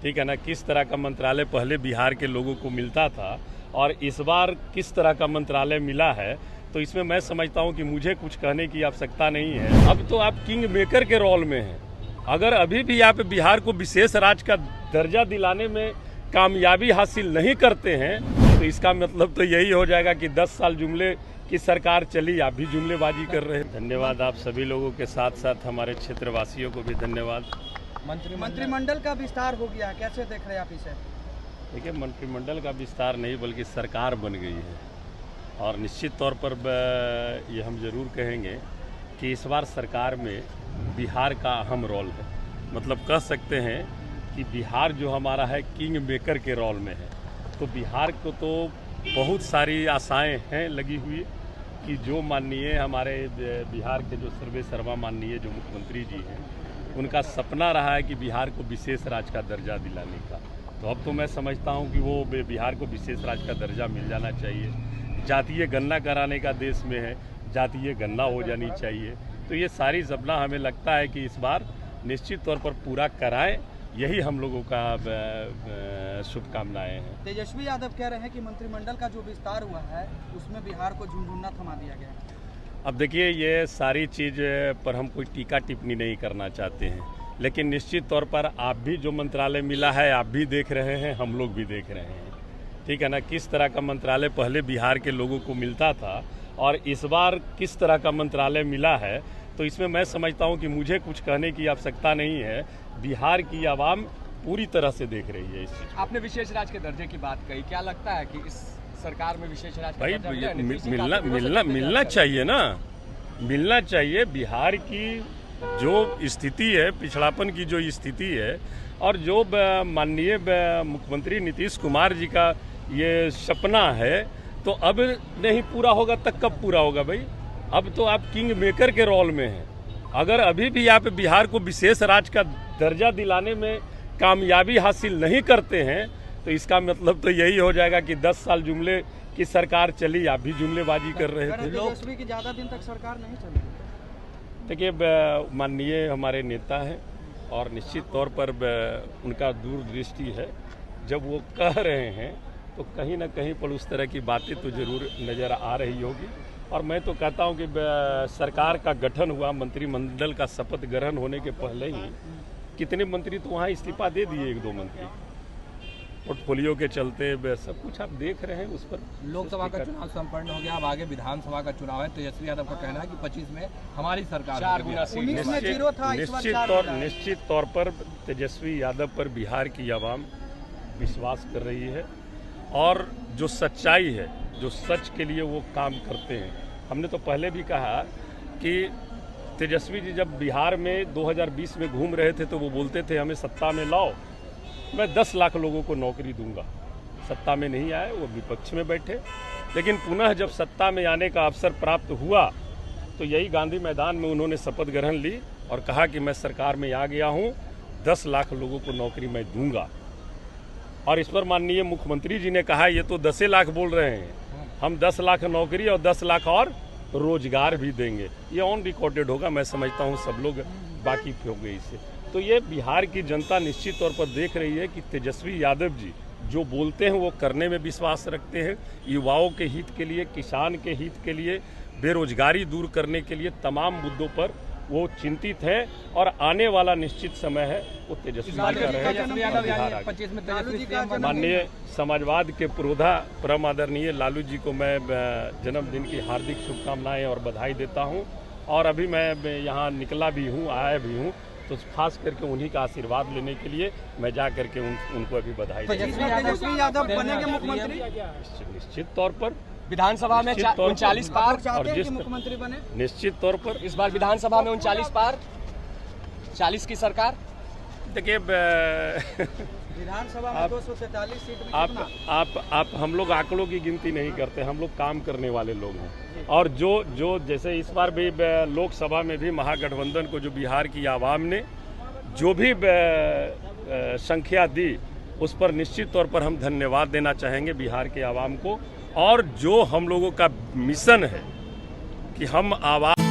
ठीक है ना, किस तरह का मंत्रालय पहले बिहार के लोगों को मिलता था और इस बार किस तरह का मंत्रालय मिला है, तो इसमें मैं समझता हूं कि मुझे कुछ कहने की आवश्यकता नहीं है। अब तो आप किंग मेकर के रोल में हैं। अगर अभी भी आप बिहार को विशेष राज्य का दर्जा दिलाने में कामयाबी हासिल नहीं करते हैं, तो इसका मतलब तो यही हो जाएगा कि 10 साल जुमले की सरकार चली, आप भी जुमलेबाजी कर रहे हैं। धन्यवाद आप सभी लोगों के साथ साथ हमारे क्षेत्रवासियों को भी धन्यवाद। मंत्रिमंडल का विस्तार हो गया, कैसे देख रहे हैं आप इसे? देखिए, मंत्रिमंडल का विस्तार नहीं बल्कि सरकार बन गई है और निश्चित तौर पर ये हम जरूर कहेंगे कि इस बार सरकार में बिहार का अहम रोल है। मतलब कह सकते हैं कि बिहार जो हमारा है किंग मेकर के रोल में है। तो बिहार को तो बहुत सारी आशाएं हैं लगी हुई कि जो माननीय हमारे बिहार के जो सर्वे सर्वा माननीय जो मुख्यमंत्री जी हैं, उनका सपना रहा है कि बिहार को विशेष राज्य का दर्जा दिलाने का। तो अब तो मैं समझता हूं कि वो बिहार को विशेष राज्य का दर्जा मिल जाना चाहिए। जातीय गणना कराने का देश में है, जातीय गणना हो जानी चाहिए। तो ये सारी सपना हमें लगता है कि इस बार निश्चित तौर पर पूरा कराएं, यही हम लोगों का शुभकामनाएं हैं। तेजस्वी यादव कह रहे हैं कि मंत्रिमंडल का जो विस्तार हुआ है उसमें बिहार को झुनझुना थमा दिया गया है। अब देखिए, ये सारी चीज़ पर हम कोई टीका टिप्पणी नहीं करना चाहते हैं, लेकिन निश्चित तौर पर आप भी जो मंत्रालय मिला है आप भी देख रहे हैं, हम लोग भी देख रहे हैं। ठीक है ना, किस तरह का मंत्रालय पहले बिहार के लोगों को मिलता था और इस बार किस तरह का मंत्रालय मिला है, तो इसमें मैं समझता हूं कि मुझे कुछ कहने की आवश्यकता नहीं है। बिहार की आवाम पूरी तरह से देख रही है इस चीज। आपने विशेष राज्य के दर्जे की बात कही, क्या लगता है कि इस सरकार में विशेष राज्य भाई मिलना चाहिए ना, मिलना चाहिए। बिहार की जो स्थिति है, पिछड़ापन की जो स्थिति है और जो माननीय मुख्यमंत्री नीतीश कुमार जी का ये सपना है, तो अब नहीं पूरा होगा तक कब पूरा होगा भाई? अब तो आप किंग मेकर के रोल में हैं। अगर अभी भी आप बिहार को विशेष राज्य का दर्जा दिलाने में कामयाबी हासिल नहीं करते हैं, तो इसका मतलब तो यही हो जाएगा कि 10 साल जुमले की सरकार चली, आप भी जुमलेबाजी कर रहे थे। तेजस्वी की ज़्यादा दिन तक सरकार नहीं चली। देखिए, माननीय हमारे नेता हैं और निश्चित तौर पर उनका दूरदृष्टि है। जब वो कह रहे हैं तो कहीं ना कहीं पर उस तरह की बातें तो जरूर नज़र आ रही होगी। और मैं तो कहता हूं कि सरकार का गठन हुआ, मंत्रिमंडल का शपथ ग्रहण होने के पहले ही कितने मंत्री तो वहां इस्तीफा दे दिए, 1-2 मंत्री पोर्टफोलियो के चलते। सब कुछ आप देख रहे हैं। उस पर लोकसभा का चुनाव संपन्न हो गया, अब आगे विधानसभा का चुनाव है। तेजस्वी यादव का कहना है कि 25 में हमारी सरकार निश्चित तौर पर तेजस्वी यादव पर बिहार की आवाम विश्वास कर रही है और जो सच्चाई है, जो सच के लिए वो काम करते हैं। हमने तो पहले भी कहा कि तेजस्वी जी जब बिहार में 2020 में घूम रहे थे तो वो बोलते थे हमें सत्ता में लाओ, मैं 10 लाख लोगों को नौकरी दूंगा। सत्ता में नहीं आए, वो विपक्ष में बैठे, लेकिन पुनः जब सत्ता में आने का अवसर प्राप्त हुआ तो यही गांधी मैदान में उन्होंने शपथ ग्रहण ली और कहा कि मैं सरकार में आ गया हूँ, 10 लाख लोगों को नौकरी मैं दूंगा। और इस पर माननीय मुख्यमंत्री जी ने कहा ये तो 10 लाख बोल रहे हैं, हम 10 लाख नौकरी और 10 लाख और रोजगार भी देंगे। ये ऑन रिकॉर्डेड होगा, मैं समझता हूँ सब लोग वाकिफ हो गए इससे। तो ये बिहार की जनता निश्चित तौर पर देख रही है कि तेजस्वी यादव जी जो बोलते हैं वो करने में विश्वास रखते हैं। युवाओं के हित के लिए, किसान के हित के लिए, बेरोजगारी दूर करने के लिए तमाम मुद्दों पर वो चिंतित है और आने वाला निश्चित समय है वो तेजस्वी माननीय समाजवाद के पुरोधा परम आदरणीय लालू जी को मैं जन्मदिन की हार्दिक शुभकामनाएं और बधाई देता हूं। और अभी मैं यहाँ निकला भी हूँ, आया भी हूँ, तो खास करके उन्हीं का आशीर्वाद लेने के लिए मैं जा करके उनको अभी बधाई तेजस्वी यादव बनेंगे मुख्यमंत्री निश्चित तौर पर। विधानसभा में 39 पार और जिस मुख्यमंत्री बने निश्चित तौर पर इस बार विधानसभा में 39 पार, 40 की सरकार। देखिए, विधानसभा में 243 सीट में आप हम लोग आंकड़ों की गिनती नहीं करते, हम लोग काम करने वाले लोग हैं। और जो जैसे इस बार भी लोकसभा में भी महागठबंधन को जो बिहार की आवाम ने जो भी संख्या दी, उस पर निश्चित तौर पर हम धन्यवाद देना चाहेंगे बिहार के आवाम को। और जो हम लोगों का मिशन है कि हम आवाम